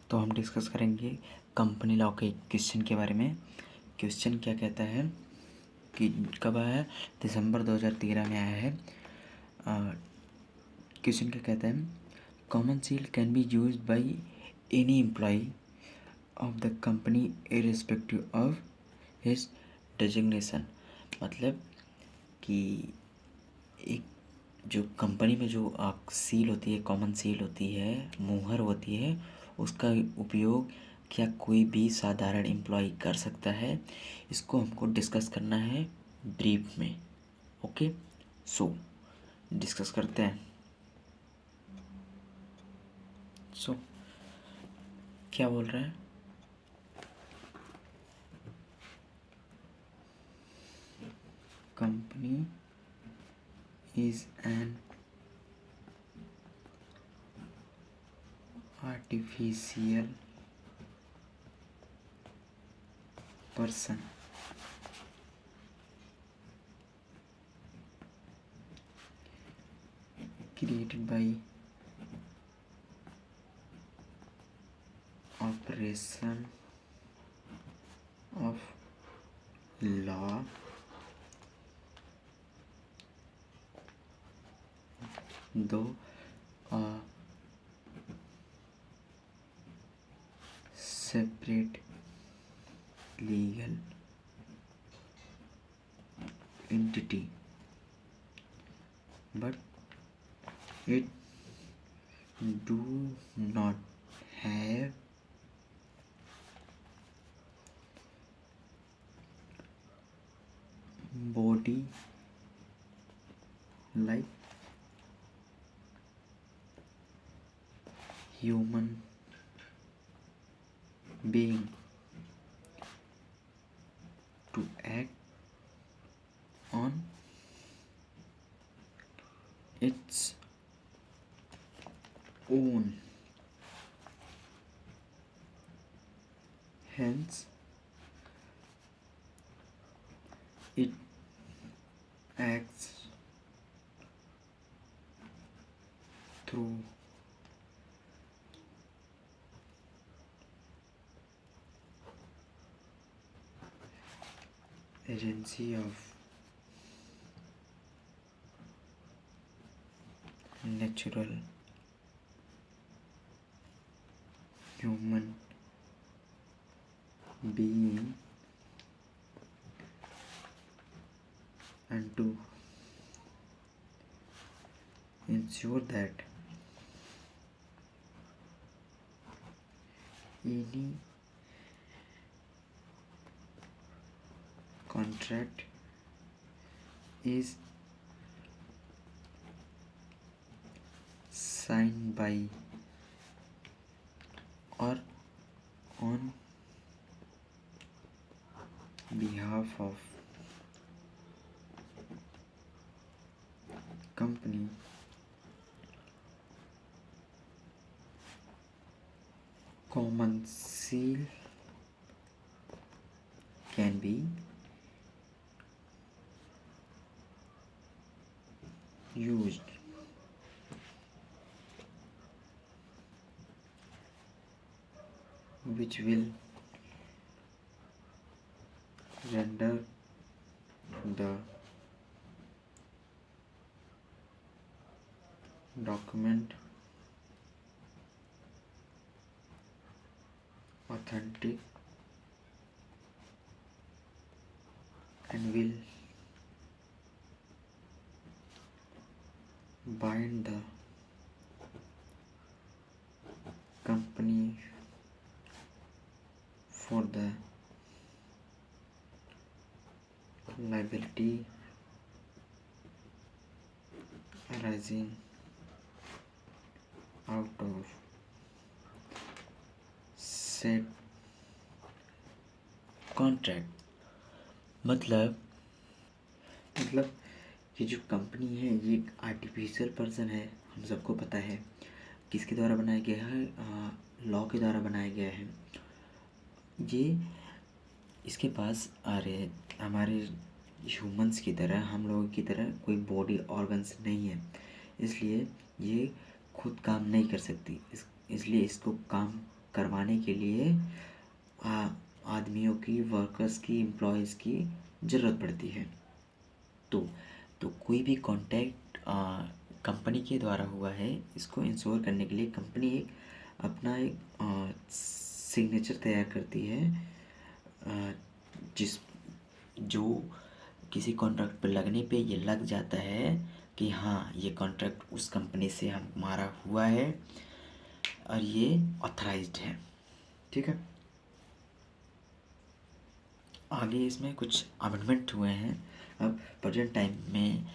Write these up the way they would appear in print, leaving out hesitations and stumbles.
तो हम डिस्कस करेंगे कंपनी लॉ के क्वेश्चन के बारे में। क्वेश्चन क्या कहता है कि कब आया है, दिसंबर 2013 में आया है। क्वेश्चन क्या कहता है, common seal can be use by any employ of the company irrespective of his designation. मतलब कि एक जो कंपनी में जो सील होती है, कॉमन सील होती है, मुहर होती है, उसका उपयोग क्या कोई भी साधारण एम्प्लॉय कर सकता है, इसको हमको डिस्कस करना है ब्रीफ में। ओके, सो डिस्कस करते हैं। सो क्या बोल रहा है, company is an artificial person created by operation of law though a separate legal entity, but it do not have body like human being to act on its own. Hence, it acts through agency of natural human being and to ensure that any contract is signed by or on behalf of company common seal can be used which will render the document authentic and will bind the company for the liability arising out of said contract। मतलब ये जो company है ये एक artificial person है, हम सबको पता है। किसके द्वारा बनाया गया है, लॉ के द्वारा बनाया गया है। ये इसके पास आ रहे हमारे ह्यूमंस की तरह, हम लोगों की तरह कोई बॉडी ऑर्गन्स नहीं है, इसलिए ये खुद काम नहीं कर सकती। इसलिए इसको काम करवाने के लिए आदमियों की, वर्कर्स की, एम्प्लॉयज़ की ज़रूरत पड़ती है। तो कोई भी कॉन्टैक्ट कंपनी के द्वारा हुआ है, इसको इंश्योर करने के लिए कंपनी अपना एक सिग्नेचर तैयार करती है, जिस जो किसी कॉन्ट्रैक्ट पर लगने पे ये लग जाता है कि हाँ, ये कॉन्ट्रैक्ट उस कंपनी से हमारा हुआ है और ये ऑथराइज्ड है। ठीक है, आगे इसमें कुछ अमेंडमेंट हुए हैं। अब प्रेजेंट टाइम में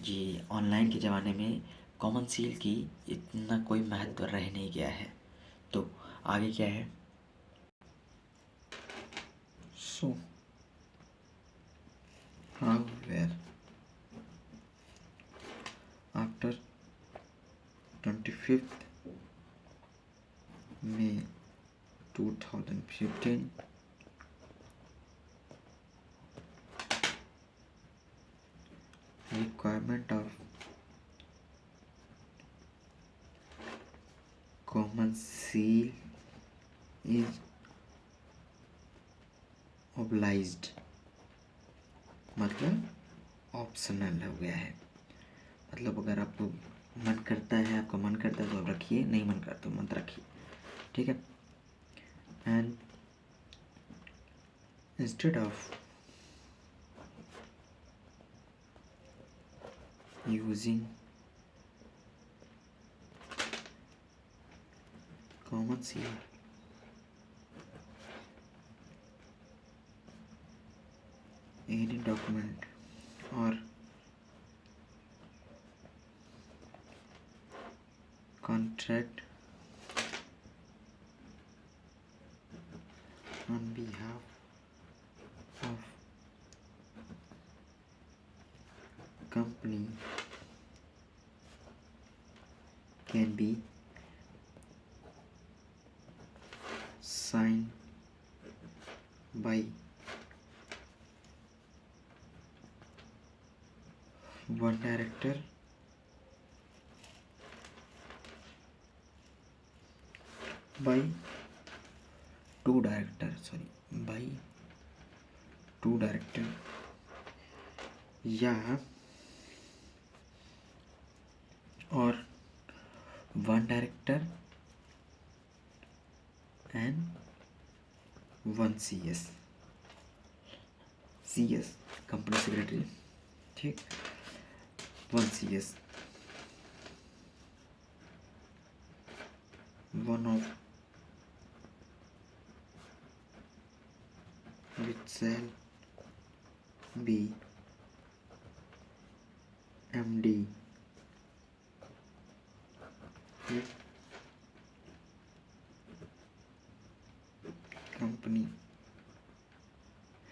ये ऑनलाइन के ज़माने में कॉमन सील की इतना कोई महत्व रह नहीं गया है। तो आगे क्या है? सो however after 25 May 2015, requirement of common seal is obliged, मतलब ऑप्शनल हो गया है। मतलब अगर आपको मन करता है, आपका मन करता है तो आप रखिए, नहीं मन करता तो मत रखिए। ठीक है, and instead of using common seal any document or contract on behalf of company can be signed by one director, by two director या और one director and one CS company secretary. ठीक, one CS, one of which shall be MD if company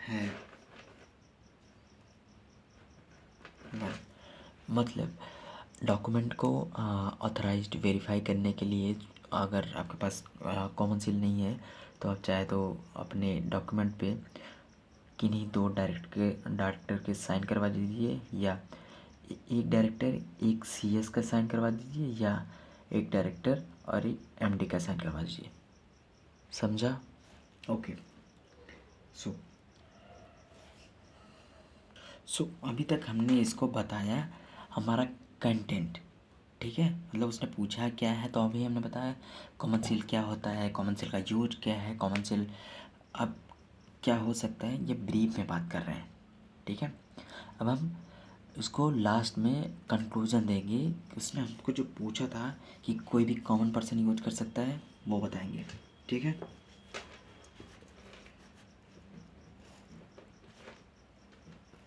है मतलब document को authorised verify करने के लिए अगर आपके पास कॉमन सील नहीं है तो आप चाहे तो अपने डॉक्यूमेंट पे किन्हीं दो डायरेक्टर के साइन करवा दीजिए, या एक डायरेक्टर एक CS का साइन करवा दीजिए, या एक डायरेक्टर और एक MD का साइन करवा दीजिए। समझा? ओके। सो अभी तक हमने इसको बताया हमारा कंटेंट। ठीक है, मतलब उसने पूछा क्या है तो अभी हमने बताया कॉमन सील क्या होता है, कॉमन सील का यूज क्या है, कॉमन सील अब क्या हो सकता है, ये ब्रीफ में बात कर रहे हैं। ठीक है, अब हम उसको लास्ट में कंक्लूजन देंगे कि उसने हमको जो पूछा था कि कोई भी कॉमन पर्सन यूज कर सकता है, वो बताएंगे। ठीक है,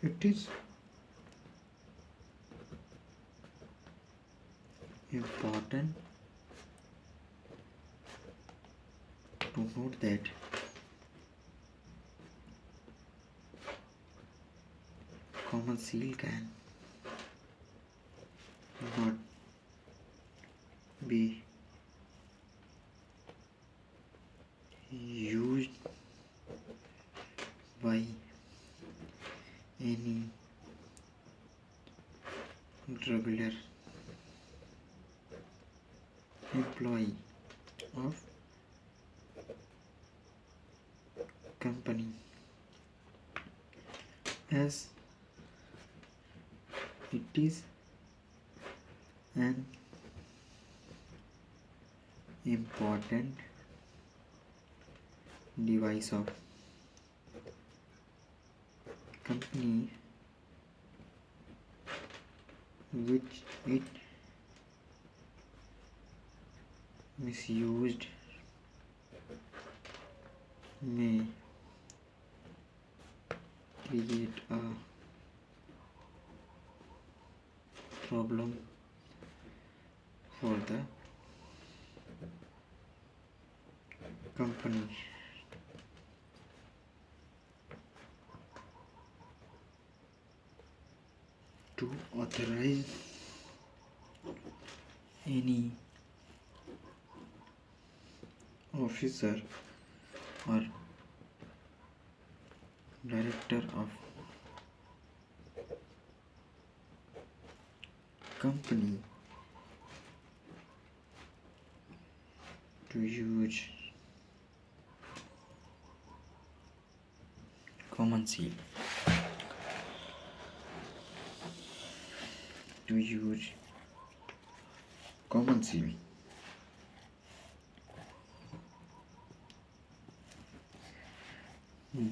it is important to note that common seal can not be used by any regular employee of company as it is an important device of company which it misused may create a problem for the company. To authorize any officer or director of company to use common seal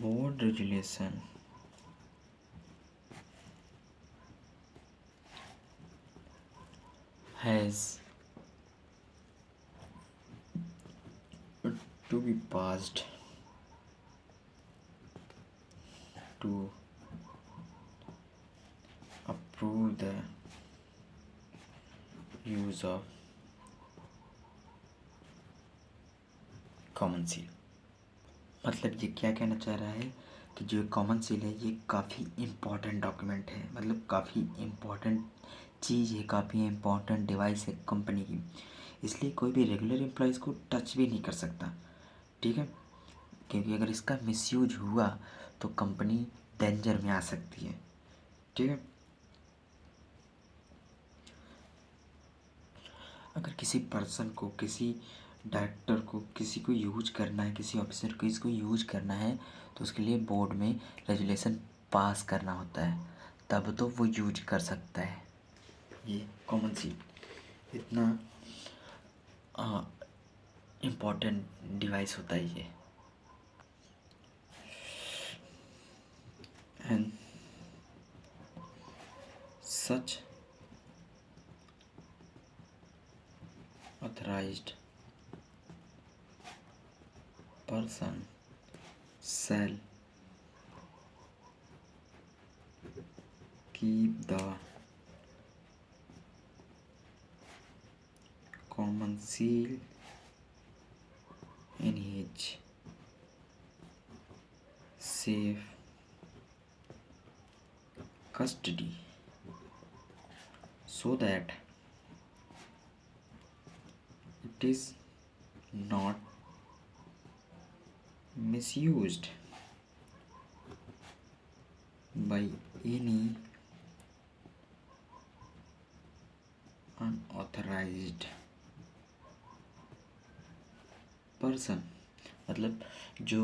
board regulation has to be passed to approve the use of common seal. मतलब ये क्या कहना चाह रहा है कि जो common seal है ये काफ़ी इम्पॉर्टेंट डॉक्यूमेंट है, मतलब काफ़ी इम्पॉर्टेंट चीज़ है, काफ़ी इम्पॉर्टेंट डिवाइस है कंपनी की, इसलिए कोई भी रेगुलर एम्प्लॉयज़ को टच भी नहीं कर सकता, ठीक है। क्योंकि अगर इसका मिसयूज हुआ तो कंपनी डेंजर में आ सकती है, ठीक है। अगर किसी पर्सन को, किसी डायरेक्टर को, किसी को यूज करना है, किसी ऑफिसर को इसको यूज करना है तो उसके लिए बोर्ड में रेजुलेशन पास करना होता है, तब तो वो यूज कर सकता है। ये कॉमन सी इतना इम्पोर्टेंट डिवाइस होता है ये। And such authorized person shall keep the common seal in his safe custody so that it is not misused by any unauthorized person. मतलब जो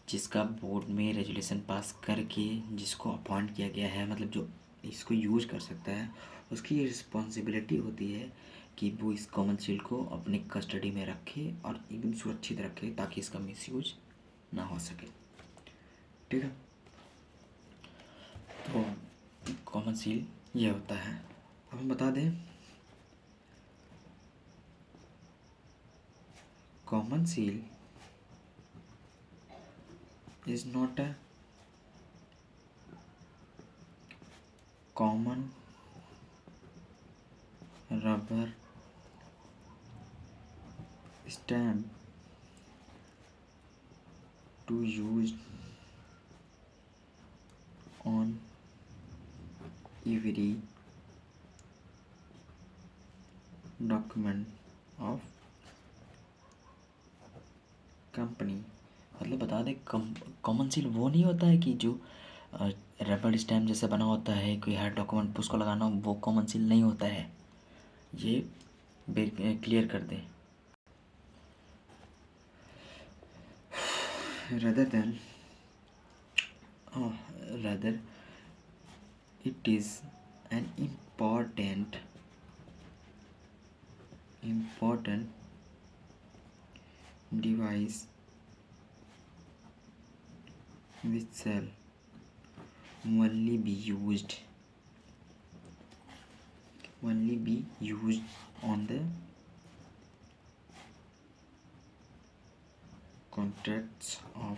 जिसका बोर्ड में रेजुलेशन पास करके जिसको अपॉइंट किया गया है, मतलब जो इसको यूज कर सकता है, उसकी रिस्पॉन्सिबिलिटी होती है कि वो इस कॉमन सील को अपने कस्टडी में रखे और एकदम सुरक्षित रखे ताकि इसका मिसयूज ना हो सके, ठीक है। तो कॉमन सील ये होता है। अब हम बता दें common seal is not a common rubber stamp to use on every document of company. मतलब बता दें कॉमन सील वो नहीं होता है कि जो रबड़ स्टैम्प जैसे बना होता है, कोई हर डॉक्यूमेंट पर उसको लगाना, वो कॉमन सील नहीं होता है, ये क्लियर कर दें। rather than oh, rather it is an important device which shall only be used on the contracts of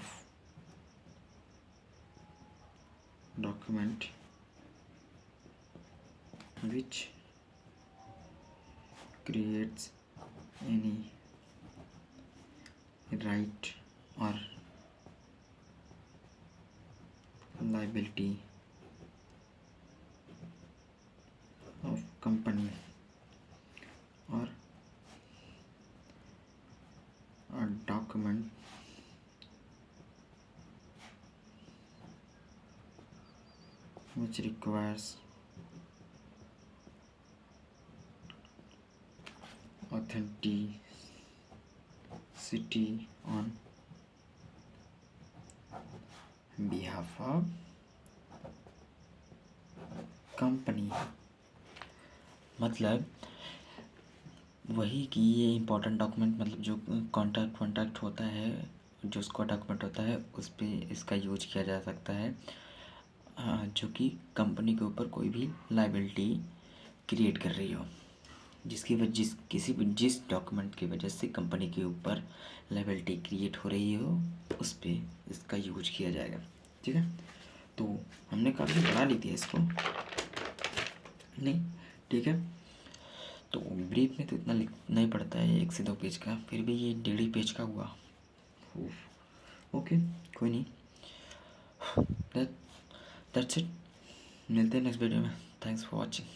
document which creates any right or liability of company or a document which requires authenticity on behalf of company. मतलब वही कि ये important document मतलब जो contact होता है, जो उसका डॉक्यूमेंट होता है उस पर इसका यूज किया जा सकता है जो कि कंपनी के ऊपर कोई भी लाइबिलिटी क्रिएट कर रही हो, जिसकी वजह जिस डॉक्यूमेंट की वजह से कंपनी के ऊपर लाइबिलिटी क्रिएट हो रही हो उस पर इसका यूज किया जाएगा। ठीक है, तो हमने काफ़ी बढ़ा ली थी इसको नहीं। ठीक है, तो ब्रीफ में तो इतना लिखना ही पड़ता है 1 से 2 पेज का, फिर भी ये 1.5 पेज का हुआ। ओके, कोई नहीं, दैट्स इट। मिलते हैं नेक्स्ट वीडियो में। Thanks for watching.